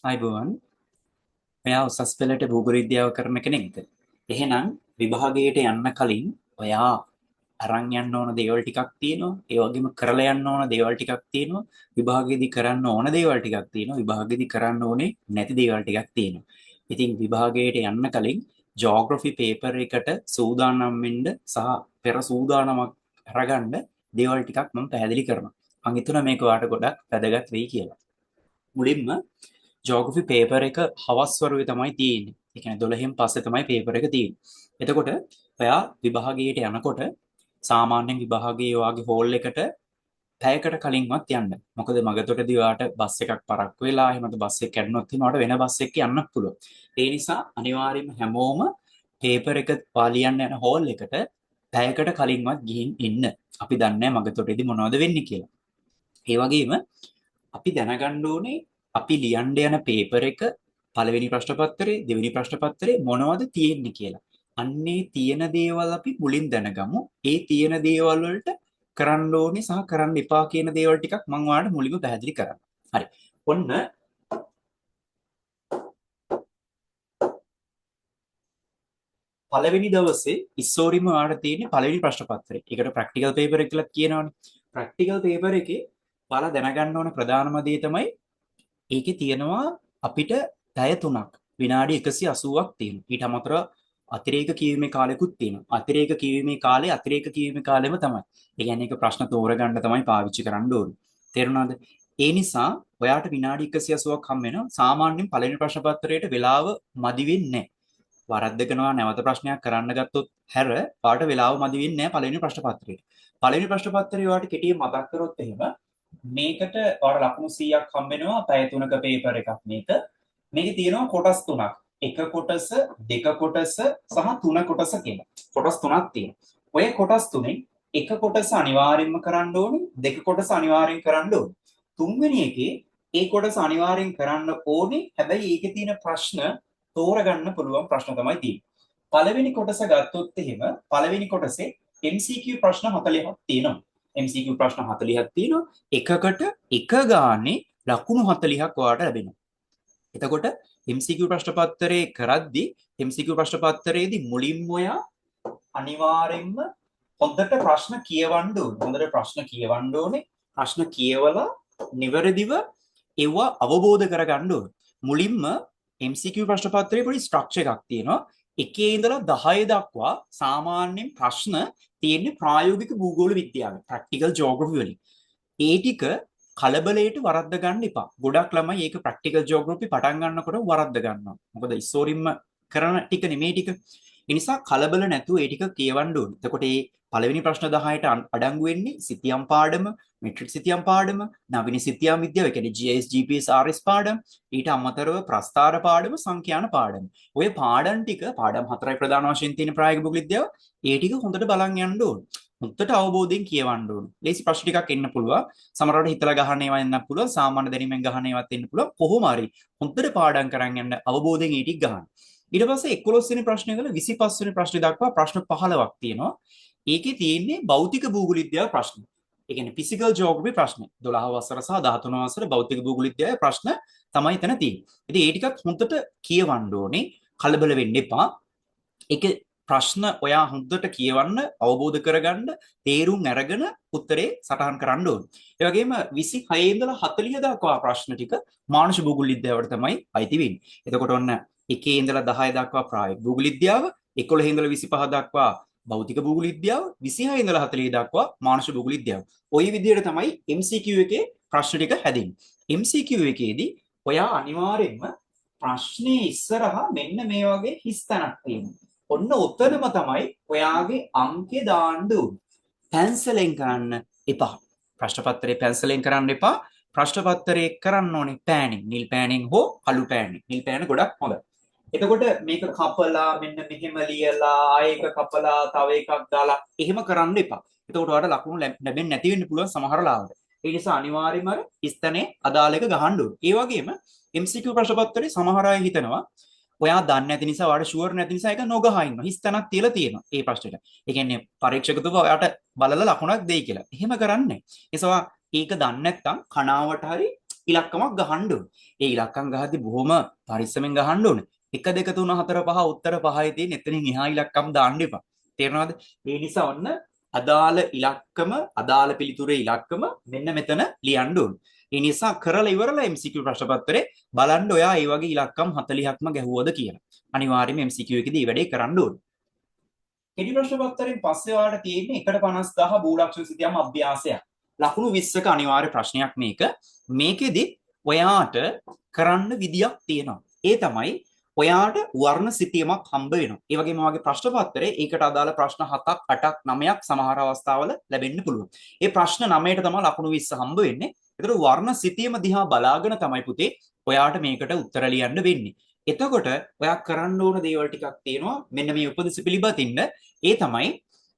අයිබෝවන් ඔයා උසස් පෙළට භූගෝල විද්‍යාව කරන කෙනෙක්ද? එහෙනම් විභාගයට යන්න කලින් ඔයා අරන් යන්න ඕන දේවල් ටිකක් තියෙනවා. ඒ වගේම කරලා යන්න ඕන දේවල් ටිකක් තියෙනවා. විභාගෙදි කරන්න ඕන දේවල් ටිකක් තියෙනවා. විභාගෙදි කරන්න ඕනේ නැති දේවල් ටිකක් තියෙනවා. ඉතින් විභාගයට යන්න කලින් ජියෝග්‍රැෆි පේපර් එකට සූදානම් වෙන්න සහ පෙර සූදානමක් අරගන්න දේවල් ටිකක් මම පැහැදිලි කරනවා. මම හිතුණා මේක ඔයාලට ගොඩක් වැදගත් වෙයි කියලා. මුලින්ම ජෝග්‍රෆි පේපර් එක හවස් වරුවේ තමයි තියෙන්නේ. ඒ කියන්නේ 12න් පස්සේ තමයි පේපර් එක තියෙන්නේ. එතකොට ඔයා විභාගයට යනකොට සාමාන්‍යයෙන් විභාගයේ ඔයාගේ හෝල් එකට පැයකට කලින්වත් යන්න. මොකද මගතොටදී ඔයාට බස් එකක් පරක්කු වෙලා එහෙමද බස් එක කැඩුනොත් එහෙනම් ඔයාට වෙන බස් එකක යන්නත් පුළුවන්. ඒ නිසා අනිවාර්යයෙන්ම හැමෝම පේපර් එක ලියන්න යන හෝල් එකට පැයකට කලින්වත් ගිහින් ඉන්න. අපි දන්නේ නැහැ මගතොටදී මොනවද වෙන්නේ කියලා. ඒ වගේම අපි දැනගන්න ඕනේ අපි ලියන්න යන පේපර් එක පළවෙනි ප්‍රශ්න පත්‍රයේ දෙවෙනි ප්‍රශ්න පත්‍රයේ මොනවද තියෙන්නේ කියලා. අන්නේ තියෙන දේවල් අපි මුලින් දැනගමු. ඒ තියෙන දේවල් වලට කරන්න ඕනේ සහ කරන්න එපා කියන දේවල් ටිකක් මම ඔයාලට මුලින්ම පැහැදිලි කරන්න. හරි. ඔන්න පළවෙනි දවසේ ඉස්සෝරිම ඔයාලට තියෙන්නේ පළවෙනි ප්‍රශ්න පත්‍රය. ඒකට ප්‍රැක්ටිකල් පේපර් එක කියලා කියනවනේ. ප්‍රැක්ටිකල් පේපර් එකේ ඔයාලා දැනගන්න ඕන ප්‍රධානම දේ තමයි ඒකේ තියෙනවා අපිට පැය 3ක් විනාඩි 180ක් තියෙනවා. ඊට අමතරව අතිරේක කියවීමේ කාලෙකුත් තියෙනවා. අතිරේක කියවීමේ කාලේ අතිරේක කියවීමේ කාලෙම තමයි. ඒ කියන්නේ ඒක ප්‍රශ්න තෝරගන්න තමයි පාවිච්චි කරන්න ඕනේ. තේරුණාද? ඒ නිසා ඔයාට විනාඩි 180ක් හම් වෙනවා. සාමාන්‍යයෙන් පළවෙනි ප්‍රශ්න පත්‍රයට වෙලාව මදි වෙන්නේ නැහැ. වරද්දකනවා නැවත ප්‍රශ්නයක් කරන්න ගත්තොත් හැර ඔයාට වෙලාව මදි වෙන්නේ නැහැ පළවෙනි ප්‍රශ්න පත්‍රයට. පළවෙනි ප්‍රශ්න පත්‍රය ඔයාට කෙටියෙන් මතක් කරොත් එහෙම මේකට ඔයාලා ලකුණු 100ක් හම්බ වෙනවා පැය 3ක පේපර් එකක් මේක. මේකේ තියෙනවා කොටස් 3ක්. එක කොටස, දෙක කොටස සහ තුන කොටස කියලා. කොටස් 3ක් තියෙනවා. ඔය කොටස් තුනෙන් එක කොටස අනිවාර්යෙන්ම කරන්න ඕනේ, දෙක කොටස අනිවාර්යෙන් කරන්න ඕනේ. තුන්වෙනි එකේ ඒ කොටස අනිවාර්යෙන් කරන්න ඕනේ. හැබැයි ඒකේ තියෙන ප්‍රශ්න තෝරගන්න පුළුවන් ප්‍රශ්න තමයි තියෙන්නේ. පළවෙනි කොටස ගත්තොත් එහෙම පළවෙනි කොටසේ MCQ ප්‍රශ්න 40ක් තියෙනවා. MCQ ප්‍රශ්න 40ක් තියෙනවා. එකකට එක ගානේ ලකුණු 40ක් ඔයාලට ලැබෙනවා. එතකොට MCQ ප්‍රශ්න පත්‍රයේ කරද්දී MCQ ප්‍රශ්න පත්‍රයේදී මුලින්ම ඔයා අනිවාර්යෙන්ම හොඳට ප්‍රශ්න කියවන්න ඕනේ. හොඳට ප්‍රශ්න කියවන්න ඕනේ. ප්‍රශ්න කියවලා නිවැරදිව ඒවා අවබෝධ කරගන්න ඕනේ. මුලින්ම MCQ ප්‍රශ්න පත්‍රයේ පොඩි ස්ට්‍රක්චර් එකක් තියෙනවා. 1 ඉඳලා 10 දක්වා සාමාන්‍යයෙන් ප්‍රශ්න තියෙන්නේ ප්‍රායෝගික භූගෝල විද්‍යාවේ ප්‍රැක්ටිකල් ජියෝග්‍රැෆි වලින්. ඒ ටික කලබලයට වරද්ද ගන්න එපා. ගොඩක් ළමයි ඒක ප්‍රැක්ටිකල් ජියෝග්‍රැෆි පටන් ගන්නකොට වරද්ද ගන්නවා. මොකද ඉස්සෝරින්ම කරන ටික නෙමේ ටික. ඒ නිසා කලබල නැතුව ඒ ටික කියවන්න ඕනේ. එතකොට මේ පළවෙනි ප්‍රශ්න 10ට අඩංගු වෙන්නේ සිතියම් පාඩම, මෙට්‍රික් සිතියම් පාඩම, නවීන සිතියම් විද්‍යාව, ඒ කියන්නේ GS GPS RS පාඩම, ඊට අමතරව ප්‍රස්ථාර පාඩම, සංඛ්‍යාන පාඩම. ඔය පාඩම් ටික පාඩම් 4යි ප්‍රධාන වශයෙන් තියෙන ප්‍රායෝගික භූගෝල විද්‍යාව, ඒ ටික හොඳට බලන් යන්න ඕනේ. හොඳට අවබෝධයෙන් කියවන්න ඕනේ. ලේසි ප්‍රශ්න ටිකක් එන්න පුළුවන්. සමහරවිට හිතලා ගහන ඒවා එන්නත් පුළුවන්. සාමාන්‍ය දැනීමෙන් ගහන ඒවාත් එන්න පුළුවන්. කොහොම හරි හොඳට පාඩම් කරන් යන්න අවබෝධයෙන් ඒ ටික ගහන්න. ඊට පස්සේ 11 වෙනි ප්‍රශ්නේ ඉඳලා 25 වෙනි ප්‍රශ්නේ දක්වා ප්‍රශ්න 15ක් තියෙනවා. ඒකේ තියෙන්නේ භෞතික භූගෝල විද්‍යාව ප්‍රශ්න. ඒ කියන්නේ ෆිසිකල් ජියෝග්‍රැෆි ප්‍රශ්න. 12 වසර සහ 13 වසර භෞතික භූගෝල විද්‍යාවේ ප්‍රශ්න තමයි එතන තියෙන්නේ. ඉතින් ඒ ටිකත් හොඳට කියවන්න ඕනේ. කලබල වෙන්න එපා. ඒක ප්‍රශ්න ඔයා හොඳට කියවන්න, අවබෝධ කරගන්න, තේරුම් අරගෙන උත්තරේ සටහන් කරන්න ඕනේ. ඒ වගේම 26 ඉඳලා 40 දක්වා ප්‍රශ්න ටික මානුෂ භූගෝල විද්‍යාවට තමයි අයිති වෙන්නේ. එතකොට ඔන්න 1 ඉඳලා 10 දක්වා ප්‍රායෝගික භූගෝල විද්‍යාව, 11 ඉඳලා 25 දක්වා භෞතික භූගෝල විද්‍යාව, 26 ඉඳලා 40 දක්වා මානුෂ භූගෝල විද්‍යාව. ওই විදිහට තමයි MCQ එකේ ප්‍රශ්න ටික හැදෙන්නේ. MCQ එකේදී ඔයා අනිවාර්යයෙන්ම ප්‍රශ්නේ ඉස්සරහා මෙන්න මේ වගේ හිස් තැනක් තියෙනවා. ඔන්න ඔතනම තමයි ඔයාගේ අංකේ දාන්න ඕනේ. පැන්සලෙන් කරන්න එපා. ප්‍රශ්න පත්‍රේ පැන්සලෙන් කරන්න එපා. ප්‍රශ්න පත්‍රේ කරන්න ඕනේ පෑනින්. නිල් පෑනින් හෝ කළු පෑනින්. නිල් පෑන ගොඩක් හොඳයි. එතකොට මේක කපලා මෙන්න මෙහෙම ලියලා ආයෙක කපලා තව එකක් දාලා එහෙම කරන්න එපා. එතකොට ඔයාලට ලකුණු ලැබෙන්නේ නැති වෙන්න පුළුවන් සමහර ලාවට. ඒ නිසා අනිවාර්යයෙන්ම ස්තනේ අදාළ එක ගහන්න ඕනේ. ඒ වගේම MCQ ප්‍රශ්න පත්‍රේ සමහර අය හිතනවා ඔයා දන්නේ නැති නිසා ඔයාට ෂුවර් නැති නිසා ඒක නොගහ ඉන්න. හිස් තැනක් තියලා තියෙනවා ඒ ප්‍රශ්නෙට. ඒ කියන්නේ පරීක්ෂකතුමා ඔයාට බලලා ලකුණක් දෙයි කියලා. එහෙම කරන්නේ. ඒසවා ඒක දන්නේ නැත්නම් කනාවට හරි ඉලක්කමක් ගහන්න ඕන. ඒ ඉලක්කම් ගහද්දි බොහොම පරිස්සමෙන් ගහන්න ඕන. 1 2 3 4 5 උත්තර 5යි තියෙන එතනින් එහා ඉලක්කම් දාන්න එපා. තේරෙනවද? ඒ නිසා ඔන්න අදාළ ඉලක්කම අදාළ පිළිතුරේ ඉලක්කම මෙන්න මෙතන ලියන්න ඕන. ඒ නිසා කරලා ඉවරලා MCQ ප්‍රශ්න පත්‍රේ බලන්න ඔයා මේ වගේ ඉලක්කම් 40ක්ම ගැහුවද කියලා. අනිවාර්යයෙන්ම MCQ එකේදී වැඩේ කරන්න ඕන. කෙටි ප්‍රශ්න පත්‍රයෙන් පස්සේ ඔයාලට තියෙන්නේ 1.50,000 භූලක්ෂණ සිතියම් අභ්‍යාසයක්. ලකුණු 20ක අනිවාර්ය ප්‍රශ්නයක් මේක. මේකෙදි ඔයාට කරන්න විදියක් තියෙනවා. ඒ තමයි ඔයාට වර්ණ සිතියමක් හම්බ වෙනවා. ඒ වගේම ඔයාගේ ප්‍රශ්න පත්‍රයේ ඒකට අදාළ ප්‍රශ්න 7ක් 8ක් 9ක් සමහර අවස්ථාවල ලැබෙන්න පුළුවන්. ඒ ප්‍රශ්න 9ට තමයි ලකුණු 20 හම්බ වෙන්නේ. ඒතර වර්ණ සිතියම දිහා බලාගෙන තමයි පුතේ ඔයාට මේකට උත්තර ලියන්න වෙන්නේ. එතකොට ඔයා කරන්න ඕන දේවල් ටිකක් තියෙනවා. මෙන්න මේ උපදෙස් පිළිබදින්න. ඒ තමයි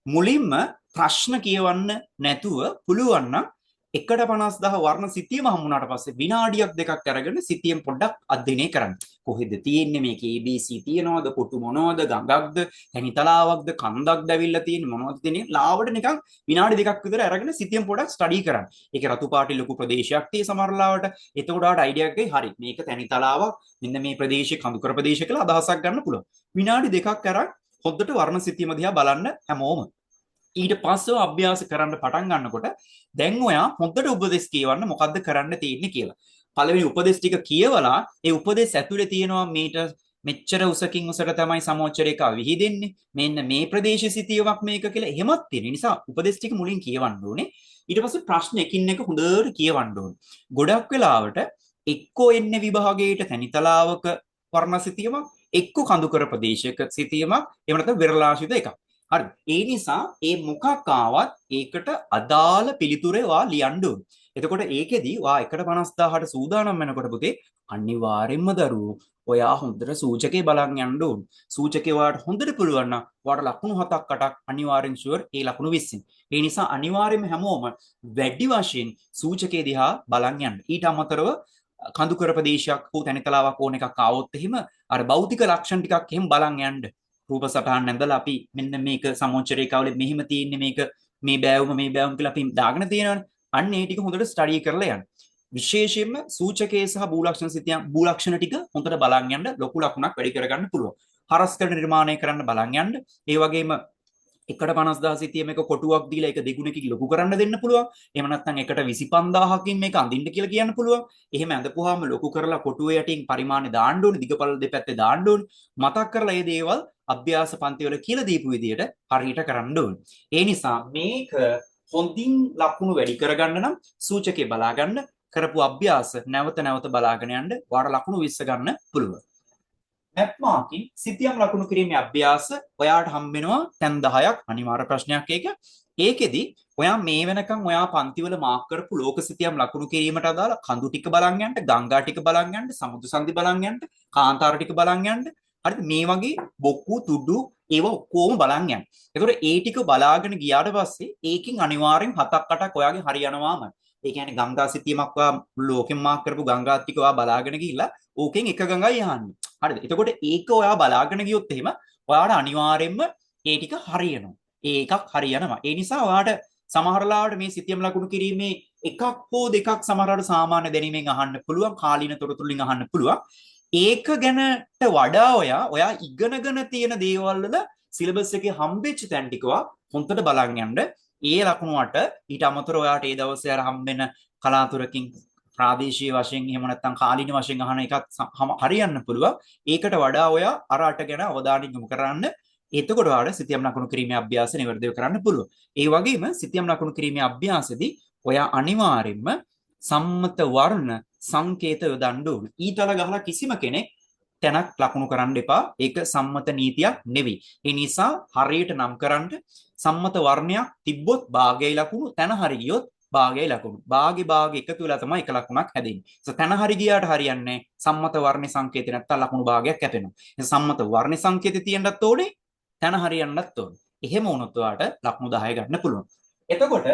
මුලින්ම ප්‍රශ්න කියවන්න නැතුව පුළුවන් නම් 1.50,000 වර්ණ සිතියම හම්බුනාට පස්සේ විනාඩියක් දෙකක් අරගෙන සිතියම් පොඩ්ඩක් අධ්‍යයනය කරන්න. කොහෙද තියෙන්නේ මේකේ ABC තියනවද, කොටු මොනවද, ගඟක්ද, තනිතලාවක්ද, කන්දක්ද ඇවිල්ලා තියෙන්නේ මොනවද තියෙන්නේ? ලාවට නිකන් විනාඩි දෙකක් විතර අරගෙන සිතියම් පොඩ්ඩක් ස්ටඩි කරන්න. ඒකේ රතු පාටි ලොකු ප්‍රදේශයක් tie සමහර ලාවට. එතකොට ආට අයිඩියා එකක් හරි. මේක තනිතලාවක්. මෙන්න මේ ප්‍රදේශයේ කඳුකර ප්‍රදේශ කියලා අදහසක් ගන්න පුළුවන්. විනාඩි දෙකක් අරන් හොද්දට වර්ණ සිතියම දිහා බලන්න හැමෝම. ඊට පස්සේ අභ්‍යාස කරන්න පටන් ගන්නකොට දැන් ඔයා හොඳට උපදෙස් කියවන්න මොකද්ද කරන්න තියෙන්නේ කියලා. පළවෙනි උපදෙස් ටික කියවලා ඒ උපදෙස් ඇතුලේ තියෙනවා මීටර් මෙච්චර උසකින් උසට තමයි සමෝච්ච රේඛාව විහිදෙන්නේ. මෙන්න මේ ප්‍රදේශ සිතියමක් මේක කියලා එහෙමත් තියෙන නිසා උපදෙස් ටික මුලින් කියවන්න ඕනේ. ඊට පස්සේ ප්‍රශ්න එකින් එක හොඳට කියවන්න ඕනේ. ගොඩක් වෙලාවට එක්කෝ එන්නේ විභාගයට තනිතලාවක වර්ණ සිතියමක්, එක්කෝ කඳුකර ප්‍රදේශයක සිතියමක්, එහෙම නැත්නම් විරලාශිත එකක්. හරි. ඒ නිසා ඒ මොකක් ආවත් ඒකට අදාළ පිළිතුරේ වා ලියන්න ඕනේ. එතකොට ඒකෙදි වා 1.50,000ට සූදානම් වෙනකොට පුතේ අනිවාර්යෙන්ම දරුවෝ ඔයා හොඳට සූචකේ බලන් යන්න ඕනේ. සූචකේ වාට හොඳට පුළුවන් නම් වාට ලකුණු 7ක් 8ක් අනිවාර්යෙන් ෂුවර් ඒ ලකුණු 20. ඒ නිසා අනිවාර්යෙන්ම හැමෝම වැඩි වශයෙන් සූචකේ දිහා බලන් යන්න. ඊට අමතරව කඳුකර ප්‍රදේශයක් හෝ තනිතලාවක් ඕන එකක් ආවොත් එහෙම අර භෞතික ලක්ෂණ ටිකක් එහෙම බලන් යන්න. රූප සටහන් ඇඳලා අපි මෙන්න මේක සමෝච්ච රේඛාවල මෙහිම තියෙන්නේ මේක මේ බෑවුම කියලා අපි දාගෙන තියෙනවානේ. අන්න ඒ ටික හොඳට ස්ටඩි කරලා යන්න. විශේෂයෙන්ම සූචකයේ සහ භූලක්ෂණ සිතියම් භූලක්ෂණ ටික හොඳට බලන් යන්න ලොකු ලකුණක් වැඩි කරගන්න පුළුවන්. හරස්කඩ නිර්මාණය කරන්න බලන් යන්න. ඒ වගේම 1.50,000 සිතියම එක කොටුවක් දීලා ඒක දෙගුණකින් ලොකු කරන්න දෙන්න පුළුවන්. එහෙම නැත්නම් 1.25,000කින් මේක අඳින්න කියලා කියන්න පුළුවන්. එහෙම ඇඳපුවාම ලොකු කරලා කොටුවේ යටින් පරිමාණය දාන්න ඕනේ. දිගපළ දෙපැත්තේ දාන්න ඕනේ. මතක් කරලා මේ දේවල් අභ්‍යාස පන්ති වල කියලා දීපු විදියට හරියට කරන්න ඕනේ. ඒ නිසා මේක හොඳින් ලකුණු වැඩි කරගන්න නම් සූචකේ බලාගන්න කරපු අභ්‍යාස නැවත නැවත බලාගෙන යන්න වාර ලකුණු 20 ගන්න පුළුවන්. මැප් මාකින් සිතියම් ලකුණු කිරීමේ අභ්‍යාස ඔයාට හම්බ වෙනවා තැන් 10ක් අනිවාර්ය ප්‍රශ්නයක් ඒක. ඒකෙදි ඔයා මේ වෙනකන් ඔයා පන්තිවල මාක් කරපු ලෝක සිතියම් ලකුණු කිරීමට අදාළ කඳු ටික බලන් යන්න, ගංගා ටික බලන් යන්න, සමුද්‍ර සංධි බලන් යන්න, කාන්තාර ටික බලන් යන්න. හරිද? මේ වගේ බොක්කු තුඩු ඒව ඔක්කොම බලන් යන්න. ඒතකොට ඒ ටික බලාගෙන ගියාට පස්සේ ඒකෙන් අනිවාර්යෙන් 7ක් 8ක් ඔයාගේ හරියනවාම. ඒ කියන්නේ ගංගා සිතියමක් ඔයා ලෝකෙන් මාක් කරපු ගංගා ටික ඔයා බලාගෙන ගිහිල්ලා ඕකෙන් එක ගඟයි යහන්නේ. හරිද? එතකොට ඒක ඔයා බලාගෙන ගියොත් එහෙම ඔයාට අනිවාර්යෙන්ම ඒ ටික හරියනවා. ඒ එකක් හරියනවා. ඒ නිසා ඔයාට සමහර ලාවට මේ සිතියම් ලකුණු කිරීමේ එකක් හෝ දෙකක් සමහරවට සාමාන්‍ය දැනීමෙන් අහන්න පුළුවන්, කාලීන තොරතුරුලින් අහන්න පුළුවන්. ඒක ගැනට වඩා ඔයා ඉගෙනගෙන තියෙන දේවල් වල සිලබස් එකේ හම්බෙච්ච තැන් ටිකවා හොන්දට බලන් යන්න. ඒ ලකුණු වට ඊට අමතරව ඔයාට ඒ දවසේ අර හම්බෙන කලාතුරකින් ප්‍රාදේශීය වශයෙන් එහෙම නැත්නම් කාලීන වශයෙන් අහන එකත් හරියන්න පුළුවන්. ඒකට වඩා ඔයා අර අට ගැන අවධානය යොමු කරන්න. එතකොට ඔයාලට සිතියම් ලකුණු කිරීමේ අභ්‍යාසය නිවැරදිව කරන්න පුළුවන්. ඒ වගේම සිතියම් ලකුණු කිරීමේ අභ්‍යාසෙදී ඔයා අනිවාර්යෙන්ම සම්මත වර්ණ සංකේත යොදන්න ඕන. ඊතල ගහලා කිසිම කෙනෙක් තැනක් ලකුණු කරන්න එපා. ඒක සම්මත නීතියක් නෙවෙයි. ඒ නිසා හරියට නම් කරන්න සම්මත වර්ණයක් තිබ්බොත් භාගයයි ලකුණු, තැන හරි ගියොත් භාගයයි ලකුණු. භාග එකතු වෙලා තමයි එක ලකුණක් හැදෙන්නේ. තැන හරි ගියාට හරියන්නේ සම්මත වර්ණ සංකේතය නැත්තම් ලකුණු භාගයක් කැපෙනවා. සම්මත වර්ණ සංකේතය තියෙන්නත් ඕනේ, තැන හරියන්නත් ඕනේ. එහෙම වුණොත් ඔයාට ලකුණු 10 ගන්න පුළුවන්. එතකොට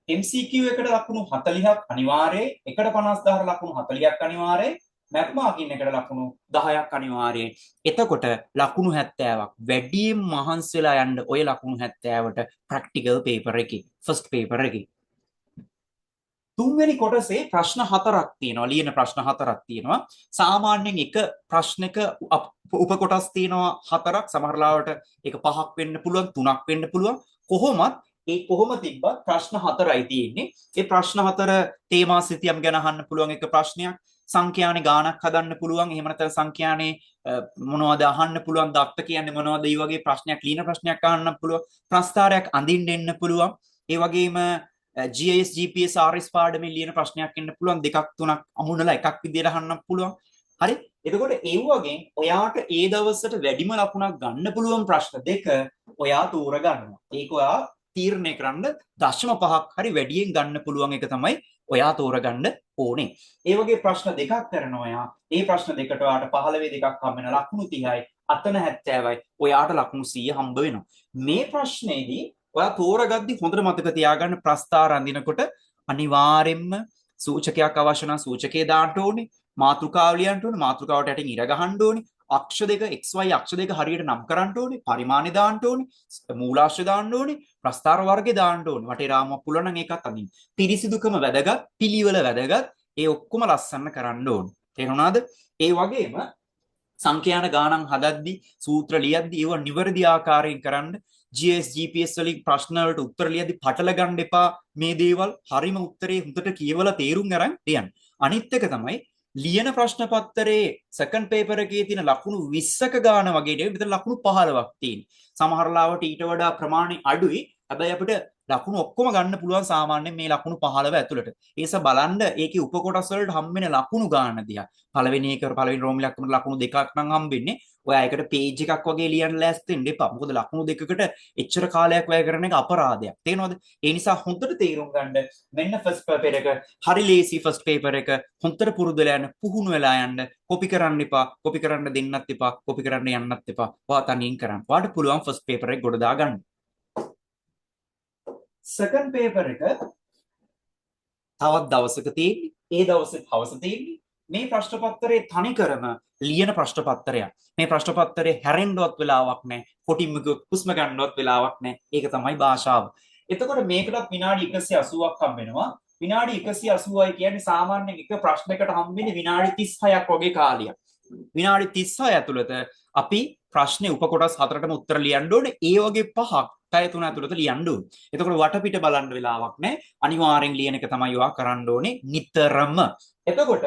MCQ එකට ලකුණු 40ක් අනිවාර්යයි, 1.50,000 ලකුණු 40ක් අනිවාර්යයි, මැප් මාකින් එකට ලකුණු 10ක් අනිවාර්යයි. එතකොට ලකුණු 70ක් වැඩියෙන් මහන්සි වෙලා යන්න ඔය ලකුණු 70ට ප්‍රැක්ටිකල් පේපර් එකේ ෆස්ට් පේපර් එකේ තුන්වෙනි කොටසේ ප්‍රශ්න හතරක් තියෙනවා. ලියන ප්‍රශ්න හතරක් තියෙනවා. සාමාන්‍යයෙන් එක ප්‍රශ්නක උපකොටස් තියෙනවා හතරක්. සමහර ලාවට ඒක පහක් වෙන්න පුළුවන්, තුනක් වෙන්න පුළුවන්. කොහොමත් කොහොම තිබ්බත් ප්‍රශ්න හතරයි තියෙන්නේ. ඒ ප්‍රශ්න හතර තේමා සිතියම් ගැන අහන්න පුළුවන් එක ප්‍රශ්නයක්. සංඛ්‍යානේ ගාණක් හදන්න පුළුවන්. එහෙම නැත්නම් සංඛ්‍යානේ මොනවද අහන්න පුළුවන්. දත්ත කියන්නේ මොනවද? මේ වගේ ප්‍රශ්නයක් ලියන ප්‍රශ්නයක් අහන්න පුළුවන්. ප්‍රස්තාරයක් අඳින්න එන්න පුළුවන්. ඒ වගේම GIS GPS RS පාඩමේ ලියන ප්‍රශ්නයක් එන්න පුළුවන්. දෙකක් තුනක් අමුණලා එකක් විදියට අහන්න පුළුවන්. හරි. එතකොට ඒ වගේ ඔයාට ඒ දවසට වැඩිම ලකුණක් ගන්න පුළුවන් ප්‍රශ්න දෙක ඔයා තෝරගන්නවා. ඒක ඔයා තීරණය කරන්න 0.5ක් හරි වැඩියෙන් ගන්න පුළුවන් එක තමයි ඔයා තෝරගන්න ඕනේ. ඒ වගේ ප්‍රශ්න දෙකක් කරනවා ඔයා. ඒ ප්‍රශ්න දෙකට ඔයාට 15 දෙකක් හම්බ වෙන ලකුණු 30යි, අතන 70යි. ඔයාට ලකුණු 100 හම්බ වෙනවා. මේ ප්‍රශ්නේදී ඔයා තෝරගද්දි හොඳට මතක තියාගන්න ප්‍රස්තාර අඳිනකොට අනිවාර්යෙන්ම සූචකයක් අවශ්‍ය නම් සූචකේ දාන්න ඕනේ. මාතෘකාව ලියන්න ඕනේ. මාතෘකාවට යටින් ඉර ගහන්න ඕනේ. අක්ෂ දෙක XY අක්ෂ දෙක හරියට නම් කරන්න ඕනේ. පරිමාණය දාන්න ඕනේ. මූලාශ්‍ර දාන්න ඕනේ. ප්‍රස්තාර වර්ගේ දාන්න ඕනේ. වටේ රාමුවක් පුළුවන් නම් ඒකත් අඳින්න. පිරිසිදුකම වැදගත්, පිළිවෙල වැදගත්. ඒ ඔක්කොම ලස්සන කරන්න ඕනේ. තේරුණාද? ඒ වගේම සංඛ්‍යාන ගාණන් හදද්දි සූත්‍ර ලියද්දි ඒව නිවැරදි ආකාරයෙන් කරන්න. GS GPS වලින් ප්‍රශ්න වලට උත්තර ලියද්දි පටල ගන්න එපා. මේ දේවල් හරිම උත්තරේ හොඳට කියවලා තේරුම් අරන් ලියන්න. අනිත් එක තමයි ලියන ප්‍රශ්න පත්‍රයේ සෙකන්ඩ් පේපර් එකේ තියෙන ලකුණු 20ක ගාන වගේ නෙවෙයි මෙතන ලකුණු 15ක් තියෙනවා. සමහර ලාවට ඊට වඩා ප්‍රමාණය අඩුයි. හැබැයි අපිට ලකුණු ඔක්කොම ගන්න පුළුවන් සාමාන්‍යයෙන් මේ ලකුණු 15 ඇතුළට. ඒස බලන්න ඒකේ උපකොටස් වලට හම්බෙන ලකුණු ගාන දිහා. පළවෙනි රෝම ඉලක්කමට ලකුණු දෙකක් නම් හම්බෙන්නේ. ඔයා ඒකට පේජ් එකක් වගේ ලියන්න ලෑස්ති වෙන්න එපා. මොකද ලකුණු දෙකකට එච්චර කාලයක් වැය කරන එක අපරාධයක්. තේරෙනවද? ඒ නිසා හොඳට තේරුම් ගන්න මෙන්න ෆස්ට් පේපර් එක හරි ලේසි ෆස්ට් පේපර් එක හොඳට පුරුදු වෙලා යන්න, පුහුණු වෙලා යන්න. කොපි කරන්න එපා. කොපි කරන්න දෙන්නත් එපා. කොපි කරන්න යන්නත් එපා. ඔයා තනියෙන් කරන්න. ඔයාට පුළුවන් ෆස්ට් පේපර් එක ගොඩ දාගන්න. සෙකන්ඩ් පේපර් එක තවත් දවසක තියෙන්නේ. ඒ දවසේ හවස තියෙන්නේ. මේ ප්‍රශ්න පත්‍රයේ තනිකරම ලියන ප්‍රශ්න පත්‍රයක්. මේ ප්‍රශ්න පත්‍රයේ හැරෙන්නවත් වෙලාවක් නැහැ. කොටින්ම හුස්ම ගන්නවත් වෙලාවක් නැහැ. ඒක තමයි භාෂාව. එතකොට මේකටත් විනාඩි 180ක් හම්බ වෙනවා. විනාඩි 180යි කියන්නේ සාමාන්‍යයෙන් එක ප්‍රශ්නයකට හම්බෙන්නේ විනාඩි 36ක් වගේ කාලයක්. විනාඩි 36 ඇතුළත අපි ප්‍රශ්නේ උපකොටස් හතරටම උත්තර ලියන්න ඕනේ. ඒ වගේ පහක් පැය 3 ඇතුළත ලියන්න ඕනේ. එතකොට වටපිට බලන්න වෙලාවක් නැහැ. අනිවාර්යෙන් ලියන එක තමයි ඔයා කරන්න ඕනේ නිතරම. එතකොට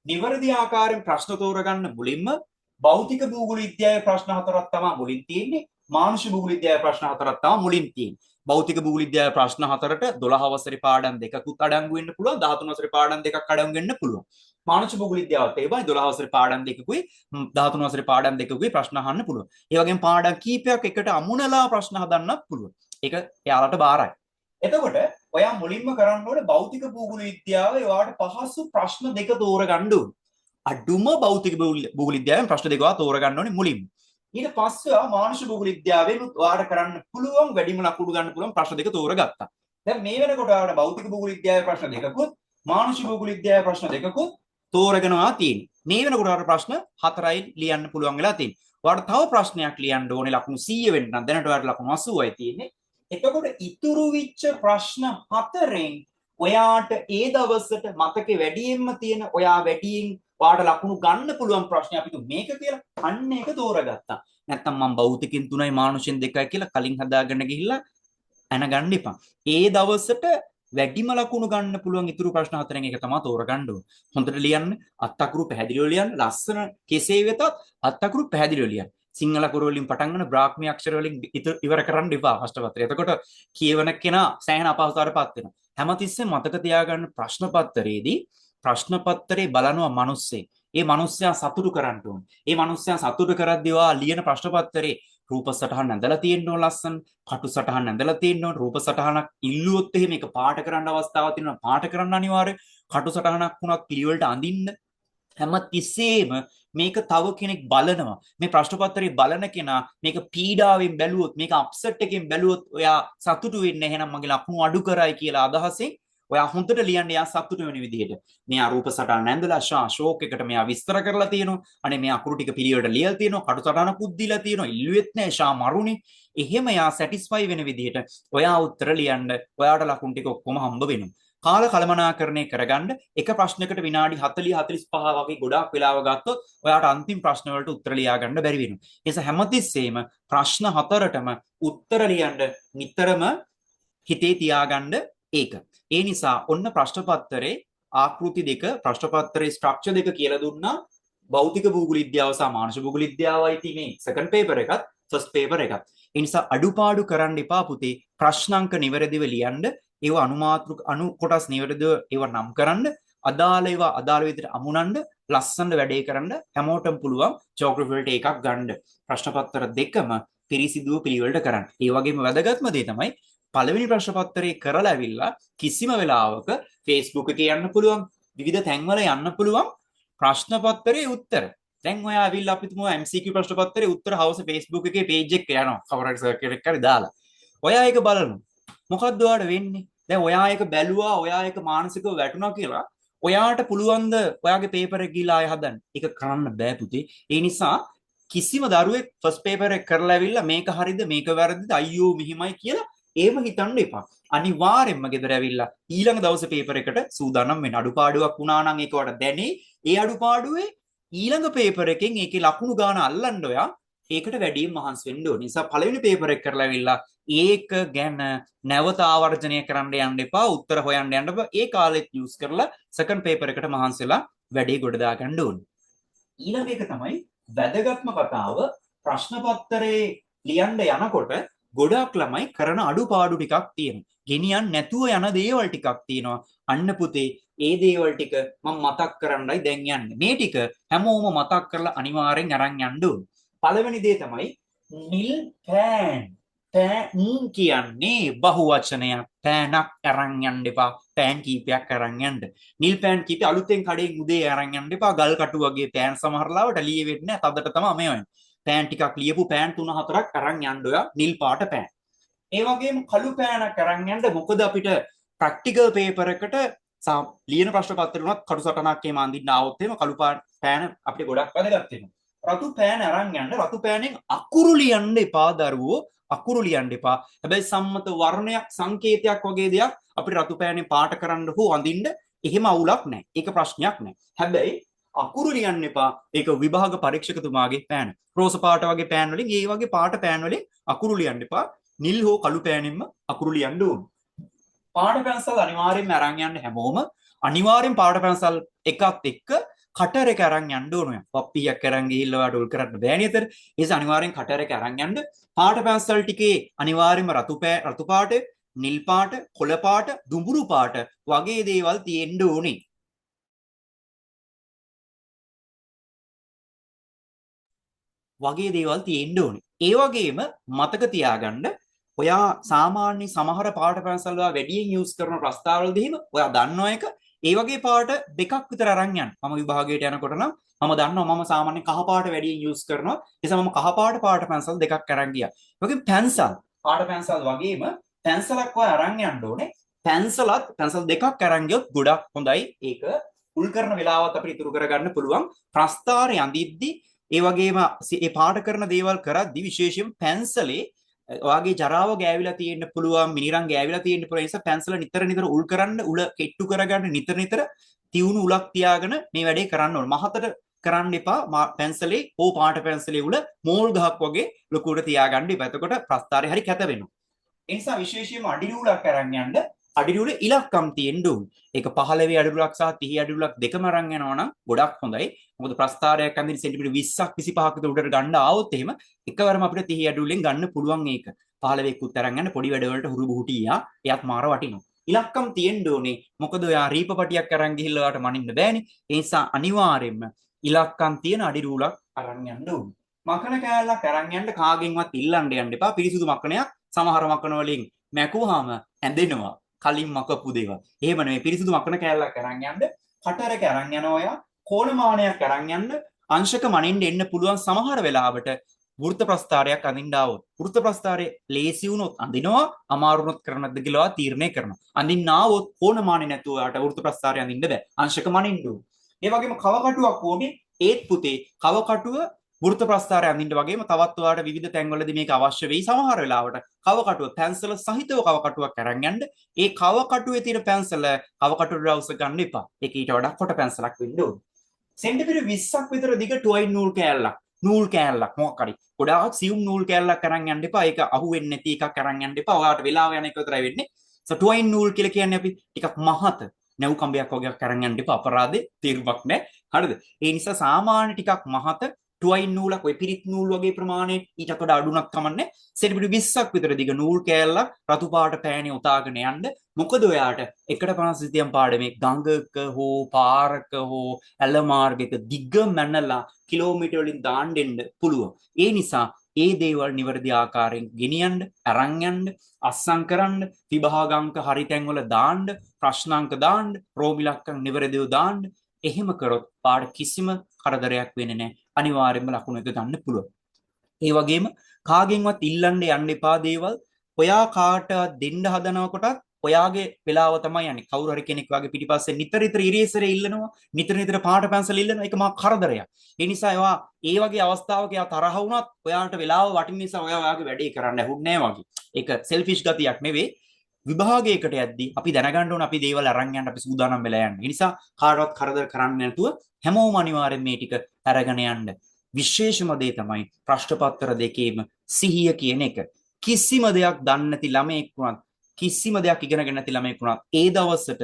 නිවැරදි ආකාරයෙන් ප්‍රශ්න තෝරගන්න මුලින්ම භෞතික භූගෝල විද්‍යාවේ ප්‍රශ්න හතරක් තමයි මුලින් තියෙන්නේ. මානුෂික භූගෝල විද්‍යාවේ ප්‍රශ්න හතරක් තමයි මුලින් තියෙන්නේ. භෞතික භූගෝල විද්‍යාවේ ප්‍රශ්න හතරට 12 වසරේ පාඩම් දෙකකුත් අඩංගු වෙන්න පුළුවන්. 13 වසරේ පාඩම් දෙකක් අඩංගු වෙන්න පුළුවන්. මානුෂික භූගෝල විද්‍යාවත් ඒවයි 12 වසරේ පාඩම් දෙකකුයි 13 වසරේ පාඩම් දෙකකුයි ප්‍රශ්න අහන්න පුළුවන්. ඒ වගේම පාඩම් කීපයක් එකට අමුණලා ප්‍රශ්න හදන්නත් පුළුවන්. ඒක එයාලට බාරයි. එතකොට ඔයා මුලින්ම කරන්න ඕනේ භෞතික භූගෝල විද්‍යාවේ ඔයාට පහසු ප්‍රශ්න දෙක තෝරගන්න ඕනේ. අඩුම භෞතික භූගෝල විද්‍යාවෙන් ප්‍රශ්න දෙක ඔයා තෝරගන්න ඕනේ මුලින්ම. ඊට පස්සේ ඔයා මානුෂික භූගෝල විද්‍යාවෙන් ඔයාට කරන්න පුළුවන් වැඩිම ලකුණු ගන්න පුළුවන් ප්‍රශ්න දෙක තෝරගත්තා. දැන් මේ වෙනකොට ඔයාට භෞතික භූගෝල විද්‍යාවේ ප්‍රශ්න දෙකකුත් මානුෂික භූගෝල විද්‍යාවේ ප්‍රශ්න දෙකකුත් තෝරගෙනවා තියෙන්නේ. මේ වෙනකොට ඔයාට ප්‍රශ්න 4යි ලියන්න පුළුවන් වෙලා තියෙන්නේ. ඔයාට තව ප්‍රශ්නයක් ලියන්න ඕනේ ලකුණු 100 වෙන්න නම් දැනට ඔයාට ලකුණු 80යි තියෙන්නේ. එතකොට ඉතුරු වෙච්ච ප්‍රශ්න 4න් ඔයාට ඒ දවසට මතකේ වැඩියෙන්ම තියෙන ඔයා වැඩියෙන් ඔයාට ලකුණු ගන්න පුළුවන් ප්‍රශ්න අපි මේක කියලා අන්න ඒක තෝරගත්තා. නැත්තම් මම භෞතිකෙන් 3යි මානුෂයෙන් 2යි කියලා කලින් හදාගෙන ගිහිල්ලා අන ගන්න එපා. ඒ දවසට වැඩිම ලකුණු ගන්න පුළුවන් ඉතුරු ප්‍රශ්න 4න් එක තමයි තෝරගන්න ඕන. හොඳට ලියන්න, අත්අකුරු පැහැදිලිව ලියන්න, ලස්සන කෙසේ වෙතත් අත්අකුරු පැහැදිලිව ලියන්න. සිංහල අකුරු වලින් පටන් ගන්න බ්‍රාහ්මී අක්ෂර වලින් ඉවර කරන්න එපා ප්‍රශ්න පත්‍රය. එතකොට කියවන කෙනා සෑහෙන අපහසුතාවයටපත් වෙනවා. හැමතිස්සෙම මතක තියාගන්න ප්‍රශ්න පත්‍රයේදී ප්‍රශ්න පත්‍රේ බලනවා මිනිස්සේ. ඒ මිනිස්සයා සතුටු කරන්න ඕන. ඒ මිනිස්සයා සතුටු කරද්දී වා ලියන ප්‍රශ්න පත්‍රේ රූප සටහන් ඇඳලා තියෙන්න ඕන ලස්සන, කටු සටහන් ඇඳලා තියෙන්න ඕන. රූප සටහනක් ඉල්ලුවොත් එහෙම ඒක පාට කරන්න අවස්ථාවක් තියෙනවා. පාට කරන්න අනිවාර්යයි. කටු සටහනක් වුණත් පිළිවෙලට අඳින්න. හැම තිස්සෙම මේක තව කෙනෙක් බලනවා. මේ ප්‍රශ්න පත්‍රය බලන කෙනා මේක පීඩාවෙන් බැලුවොත්, මේක අප්සෙට් එකෙන් බැලුවොත් ඔයා සතුටු වෙන්නේ එහෙනම් මගේ ලකුණු අඩු කරයි කියලා අදහසෙන් ඔයා හොඳට ලියන්න යා සතුටු වෙන විදිහට. මෙයා රූප සටහන ඇඳලා ෂෝක් එකට මෙයා විස්තර කරලා තියෙනවා. අනේ මෙයා අකුරු ටික පිළිවෙලට ලියලා තියෙනවා. කටු සටහනකුත් දීලා තියෙනවා. ඉල්ලුවෙත් නැහැ ෂා මරුනේ. එහෙම යා සැටිස්ෆයි වෙන විදිහට ඔයා උත්තර ලියන්න. ඔයාට ලකුණු ටික ඔක්කොම හම්බ වෙනවා. කාල කළමනාකරණය කරගන්න එක ප්‍රශ්නයකට විනාඩි 40 45 වගේ ගොඩාක් වෙලාව ගත්තොත් ඔයාට අන්තිම ප්‍රශ්න වලට උත්තර ලියා ගන්න බැරි වෙනවා. ඒ නිසා හැමතිස්සෙම ප්‍රශ්න හතරටම උත්තර ලියන්න නිතරම හිතේ තියාගන්න ඒක. ඒ නිසා ඔන්න ප්‍රශ්න පත්‍රයේ ආකෘති දෙක ප්‍රශ්න පත්‍රයේ ස්ට්‍රක්චර් දෙක කියලා දුන්නා. භෞතික භූගෝල විද්‍යාව සහ මානව භූගෝල විද්‍යාවයි තියෙන්නේ සෙකන්ඩ් පේපර් එකත් ෆස්ට් පේපර් එකත්. ඒ නිසා අඩුපාඩු කරන්න එපා පුතේ. ප්‍රශ්නාංක නිවැරදිව ලියන්න. ඒව අනුමාත්‍රික අනු කොටස් නිවැරදිව ඒව නම් කරන්න. අදාළ ඒවා අදාළ විදිහට අමුණන්න ලස්සන වැඩේ කරන්න හැමෝටම පුළුවන් ජෝග්‍රෆි වලට එකක් ගන්න. ප්‍රශ්න පත්‍ර දෙකම පිරිසිදුව පිළිවෙලට කරන්න. ඒ වගේම වැදගත්ම දේ තමයි පළවෙනි ප්‍රශ්න පත්‍රයේ කරලා ඇවිල්ලා කිසිම වෙලාවක Facebook එකේ යන්න පුළුවන් විවිධ තැන්වල යන්න පුළුවන් ප්‍රශ්න පත්‍රයේ උත්තර. දැන් ඔයා ඇවිල්ලා අපි තුමු MCQ ප්‍රශ්න පත්‍රයේ උත්තර හවස Facebook එකේ page එක යනවා. කවර හරි සර්කල් එකක් හරි දාලා. ඔයා ඒක බලමු. මොකද්ද ඔයාට වෙන්නේ? දැන් ඔයා ඒක බැලුවා, ඔයා ඒක මානසිකව වැටුණා කියලා ඔයාට පුළුවන් ද ඔයාගේ පේපර් එක ගිහලා ආය හදන්න? ඒක කරන්න බෑ පුතේ. ඒ නිසා කිසිම දරුවෙක් ෆස්ට් පේපර් එක කරලා ඇවිල්ලා මේක හරිද මේක වැරදිද අයියෝ මෙහිමයි කියලා ඒව හිතන්න එපා. අනිවාර්යෙන්ම ගෙදර ඇවිල්ලා ඊළඟ දවසේ පේපර් එකට සූදානම් වෙන්න. අඩුපාඩුවක් වුණා නම් ඒක වඩා දැනේ. ඒ අඩුපාඩුවේ ඊළඟ පේපර් එකෙන් ඒකේ ලකුණු ගාන අල්ලන්න ඔයා ඒකට වැඩියෙන් මහන්සි වෙන්න ඕනේ. නිසා පළවෙනි පේපර් එක කරලා ඇවිල්ලා ඒක ගැන නැවත ආවර්ජනය කරන්න යන්න එපා. උත්තර හොයන්න යන්න එපා. ඒ කාලෙත් යූස් කරලා සෙකන්ඩ් පේපර් එකට මහන්සි වෙලා වැඩේ ගොඩ දා ගන්න ඕනේ. ඊළඟ එක තමයි වැදගත්ම කතාව. ප්‍රශ්න පත්‍රයේ ලියන්න යනකොට ගොඩක් ළමයි කරන අඩුපාඩු ටිකක් තියෙනවා. ගෙනියන්න නැතුව යන දේවල් ටිකක් තියෙනවා. අන්න පුතේ ඒ දේවල් ටික මම මතක් කරන්නයි දැන් යන්නේ. මේ ටික හැමෝම මතක් කරලා අනිවාර්යෙන් අරන් යන්න ඕනේ. පළවෙනි දේ තමයි නිල් පෑන්. පෑන් කියන්නේ බහුවචනයක්. පෑනක් අරන් යන්න එපා. පෑන් කීපයක් අරන් යන්න. නිල් පෑන් කීපය අලුතෙන් කඩෙන් උදේ අරන් යන්න එපා. ගල් කටු වගේ පෑන් සමහරලාවට ලියෙවෙන්නේ නැහැ. තදට තමයි මේ පෑන් ටිකක් ලියපු පෑන් 3-4ක් අරන් යන්න ඔයා නිල් පාට පෑන්. ඒ වගේම කළු පෑනක් අරන් යන්න. මොකද අපිට ප්‍රැක්ටිකල් පේපර් එකට ලියන ප්‍රශ්න පත්‍රේ උනත් කටු සටනක් එහෙම අඳින්න ආවොත් එහෙම කළු පෑන අපිට ගොඩක් වැදගත් වෙනවා. රතු පෑන අරන් යන්න. රතු පෑනෙන් අකුරු ලියන්න එපා දරුවෝ. අකුරු ලියන්න එපා. හැබැයි සම්මත වර්ණයක් සංකේතයක් වගේ දෙයක් අපිට රතු පෑනෙන් පාට කරන්න හෝ අඳින්න එහෙම අවුලක් නැහැ. ඒක ප්‍රශ්නයක් නැහැ. හැබැයි අකුරු ලියන්න එපා. ඒක විභාග පරීක්ෂකතුමාගේ පෑන. රෝස පාට වගේ පෑන් වලින් ඒ වගේ පාට පෑන් වලින් අකුරු ලියන්න එපා. නිල් හෝ කළු පෑනෙන්ම අකුරු ලියන්න ඕන. පාට පැන්සල් අනිවාර්යෙන්ම අරන් යන්න හැමෝම. අනිවාර්යෙන් පාට පැන්සල් එකත් එක්ක කටර් එක අරන් යන්න ඕන. පප්පියක් අරන් ගිහිල්ලා ඔයාලට උල් කරන්න බෑ නේද? ඒ නිසා අනිවාර්යෙන් කටර් එක අරන් යන්න. පාට පැන්සල් ටිකේ අනිවාර්යෙන්ම රතු පාට, නිල් පාට, කොළ පාට, දුඹුරු පාට වගේ දේවල් තියෙන්න ඕනේ. වගේ දේවල් තියෙන්න ඕනේ. ඒ වගේම මතක තියාගන්න ඔයා සාමාන්‍ය සමහර පාට පැන්සල් වල වැඩියෙන් යූස් කරන ප්‍රස්තාවවලදීම ඔයා දන්නව එක ඒ වගේ පාට දෙකක් විතර අරන් යන්න. මම විභාගයට යනකොට නම් මම දන්නවා මම සාමාන්‍ය කහ පාට වැඩියෙන් යූස් කරනවා. ඒ නිසා මම කහ පාට පැන්සල් දෙකක් අරන් ගියා. ඒ වගේම පැන්සල් පාට පැන්සල් වගේම පැන්සලක් ඔයා අරන් යන්න ඕනේ. පැන්සල් දෙකක් අරන් ගියොත් ගොඩක් හොඳයි. ඒක උල් කරන වෙලාවත් අපිට ඉතුරු කරගන්න පුළුවන්. ප්‍රස්තාරය අඳිද්දි ඒ වගේම ඒ පාට කරන දේවල් කරද්දි විශේෂයෙන් පැන්සලේ ඔයාගේ ජරාව ගෑවිලා තියෙන්න පුළුවන්, මිනිරන් ගෑවිලා තියෙන්න පුළුවන්. ඒ නිසා පැන්සල නිතර උල් කරන්න, උල කෙට්ටු කරගන්න නිතර තියුණු උලක් තියාගෙන මේ වැඩේ කරන්න ඕන. මහතට කරන්න එපා. පැන්සලේ හෝ පාට පැන්සලේ උල මෝල් ගහක් වගේ ලොකුවට තියාගන්න එපා. එතකොට ප්‍රස්තාරය හරි කැත වෙනවා. ඒ නිසා විශේෂයෙන්ම අඩිරි උලක් අරන් යන්න. අඩිරි උල ඉලක්කම් තියෙන්න ඕන. ඒක 15 අඩිරි උලක් සහ 30 අඩිරි උලක් දෙකම අරන් යනවා නම් ගොඩක් හොඳයි. මොකද ප්‍රස්තාරයක් අඳින්න සෙන්ටිමීටර් 20ක් 25ක් විතර උඩට ගන්න ආවොත් එහෙම එකවරම අපිට 30 අඩිරි උලෙන් ගන්න පුළුවන් ඒක. 15 කුත් අරන් යන්න පොඩි වැඩ වලට හුරු බුහුටියා. එයාත් මාර වටිනවා. ඉලක්කම් තියෙන්න ඕනේ. මොකද ඔයා රීපපටියක් අරන් ගිහිල්ලා ඔයාට මනින්න බෑනේ. ඒ නිසා අනිවාර්යයෙන්ම ඉලක්කම් තියෙන අඩිරි උලක් අරන් යන්න ඕනේ. මකන කෑල්ලක් අරන් යන්න කාගෙන්වත් ඉල්ලන්න යන්න එපා. පිරිසුදු මකනයක් සමහර මකන වලින් මැකුවාම ඇඳෙනවා. කලින් මකපු දේවල්. එහෙම නෙමෙයි පිරිසුදු මකන කෑල්ලක් අරන් යන්න. කටර් එක අරන් යනවා ඔයා. කෝණමානයක් අරන් යන්න. අංශක මනින්න එන්න පුළුවන් සමහර වෙලාවට වෘත්ත ප්‍රස්ථාරයක් අඳින්න ආවොත්. වෘත්ත ප්‍රස්ථාරයේ ලේසි වුණොත් අඳිනවා, අමාරු වුණොත් කරන්නද කියලා තීරණය කරනවා. අඳින්න ආවොත් කෝණමානේ නැතුව යාට වෘත්ත ප්‍රස්ථාරය අඳින්න බෑ. අංශක මනින්න ඕන. ඒ වගේම කව කටුවක් ඕනේ. ඒත් පුතේ කව කටුව වෘත්ත ප්‍රස්ථාරය අඳින්න වගේම තවත් ඔයාලට විවිධ තැන්වලදී මේක අවශ්‍ය වෙයි. සමහර වෙලාවට කවකටුව පැන්සල සහිතව කවකටුවක් අරන් යන්න. ඒ කවකටුවේ තියෙන පැන්සල කවකටුව ඩ්‍රවුස් ගන්න එපා. ඒක ඊට වඩා කොට පැන්සලක් වෙන්න ඕනේ. සෙන්ටිමීටර් 20ක් විතර දිග ටොයින් නූල් කෑල්ලක් මොකක් හරි ගොඩාක් සියුම් නූල් කෑල්ලක් අරන් යන්න එපා. ඒක අහුවෙන්නේ නැති එකක් අරන් යන්න එපා. ඔයාලට වෙලාව යන එක විතරයි වෙන්නේ. ටොයින් නූල් කියලා කියන්නේ අපි ටිකක් මහත නැව් කම්බයක් වගේ අරන් යන්න එපා. අපරාධේ තීරුමක් නැහැ. හරිද? ඒ නිසා සාමාන්‍ය ටිකක් මහත ටුවයින් නූලක් ඔය පිරිත් නූල් වගේ ප්‍රමාණය ඊට වඩා අඩුණක් කමන්නේ සෙන්ටිමීටර් 20ක් විතර දිග නූල් කෑල්ලක් රතු පාට පෑනේ උතාගෙන යන්න. මොකද ඔයාට එකට 50 පාඩමේ ගඟක හෝ පාරක හෝ ඇල මාර්ගයක දිග මැනලා කිලෝමීටර් වලින් දාන්න එන්න පුළුවන්. ඒ නිසා ඒ දේවල් නිවැරදි ආකාරයෙන් ගෙනියන්න, අරන් යන්න, අස්සම් කරන්න, විභාගාංක හරි තැන්වල දාන්න, ප්‍රශ්නාංක දාන්න, රෝමිලක්කම් නිවැරදිව දාන්න. එහෙම කරොත් පාඩ කිසිම කරදරයක් වෙන්නේ නැහැ. අනිවාර්යයෙන්ම ලකුණු එක ගන්න පුළුවන්. ඒ වගේම කාගෙන්වත් ඉල්ලන්න යන්න එපා දේවල්. ඔයා කාටවත් දෙන්න හදනකොටත් ඔයාගේ වෙලාව තමයි යන්නේ. කවුරු හරි කෙනෙක් වගේ පිටිපස්සේ නිතර නිතර ඉරේසරේ ඉල්ලනවා, නිතර නිතර පාට පැන්සල් ඉල්ලනවා. ඒක මහා කරදරයක්. ඒ නිසා ඒවා ඒ වගේ අවස්ථාවක යා තරහ වුණත් ඔයාලට වෙලාව වටින නිසා ඔයා ඔයාගේ වැඩේ කරන්න ඇහුන්නේ නැහැ වගේ. ඒක සෙල්ෆිෂ් ගතියක් නෙවෙයි. විභාගයකට යද්දී අපි දැනගන්න ඕන අපි දේවල් අරන් යන්න අපි සූදානම් වෙලා යන්න. ඒ නිසා කාටවත් කරදර කරන්නේ නැතුව හැමෝම අනිවාර්යෙන් මේ ටික අරගෙන යන්න. විශේෂම දේ තමයි ප්‍රශ්න පත්‍ර දෙකේම සිහිය කියන එක. කිසිම දෙයක් දන්නේ නැති ළමයෙක් වුණත් කිසිම දෙයක් ඉගෙනගෙන නැති ළමයෙක් වුණත් ඒ දවසට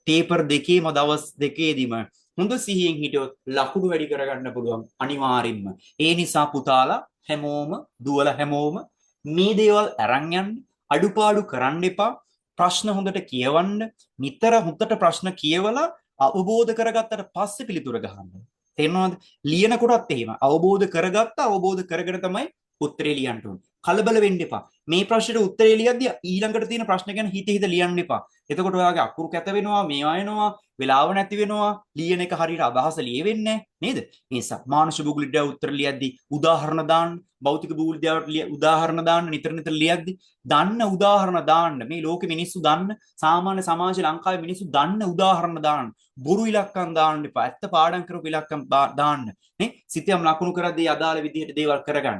පේපර් දෙකේම දවස් දෙකේදීම හොඳ සිහියෙන් හිටියොත් ලකුණු වැඩි කරගන්න පුළුවන් අනිවාර්යෙන්ම. ඒ නිසා පුතාලා හැමෝම දුවලා හැමෝම මේ දේවල් අරන් යන්න. අඩුපාඩු කරන්න එපා. ප්‍රශ්න හොඳට කියවන්න. නිතර හොඳට ප්‍රශ්න කියවලා අවබෝධ කරගත්තට පස්සේ පිළිතුර ගහන්න. තේරෙනවද? ලියනකොටත් එහෙම. අවබෝධ කරගෙන තමයි උත්තරේ ලියන්න ඕනේ. කලබල වෙන්න එපා. මේ ප්‍රශ්නෙට උත්තරේ ලියද්දී ඊළඟට තියෙන ප්‍රශ්න ගැන හිත ලියන්න එපා. එතකොට ඔයාගේ අකුරු කැත වෙනවා, මේවා එනවා, වෙලාව නැති වෙනවා, ලියන එක හරියට අදහස ලියෙන්නේ නේද? ඒ නිසා මානසික භූගෝලීය උත්තර ලියද්දී උදාහරණ දාන්න, භෞතික භූගෝලීය උදාහරණ දාන්න, නිතර ලියද්දී දන්න උදාහරණ දාන්න. මේ ලෝකෙ මිනිස්සු දන්න, සාමාන්‍ය සමාජ ලංකාවේ මිනිස්සු දන්න උදාහරණ දාන්න. බොරු ඉලක්කම් දාන්න එපා. ඇත්ත පාඩම් කරපු ඉලක්කම් දාන්න. නේ? සිතයම් ලකුණු කරද්දී අදාළ විදිහට දේවල් කරගන්න.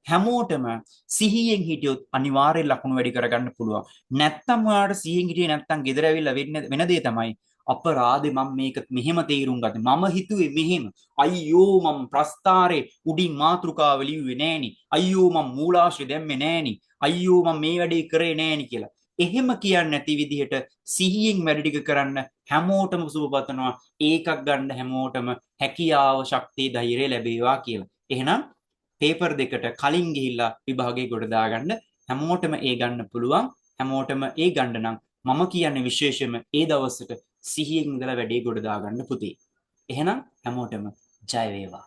හැමෝටම සිහියෙන් හිටියොත් අනිවාර්යෙන් ලකුණු වැඩි කරගන්න පුළුවන්. නැත්තම් ඔයාලට සිහියෙන් හිටියේ නැත්තම් ගෙදර ඇවිල්ලා වෙන දේ තමයි අපරාධේ මම මේක මෙහෙම තේරුම් ගත්තේ. මම හිතුවේ මෙහෙම. අයියෝ මම ප්‍රස්තාරේ උඩින් මාතෘකාව ලිව්වේ නෑනි. අයියෝ මම මූලාශ්‍රය දැම්මේ නෑනි. අයියෝ මම මේ වැඩේ කරේ නෑනි කියලා. එහෙම කියන්නේ නැති විදිහට සිහියෙන් වැඩ ටික කරන්න හැමෝටම සුබපතනවා. ඒකක් ගන්න හැමෝටම හැකියාව, ශක්තිය, ධෛර්යය ලැබේවා කියලා. එහෙනම් පේපර් දෙකට කලින් ගිහිල්ලා විභාගේ ගොඩ දාගන්න. හැමෝටම ඒ ගන්න පුළුවන්. හැමෝටම ඒ ගන්න නම් මම කියන්නේ විශේෂයෙන්ම ඒ දවසට සිහියෙන් ඉඳලා වැඩේ ගොඩ දාගන්න පුතේ. එහෙනම් හැමෝටම ජය වේවා.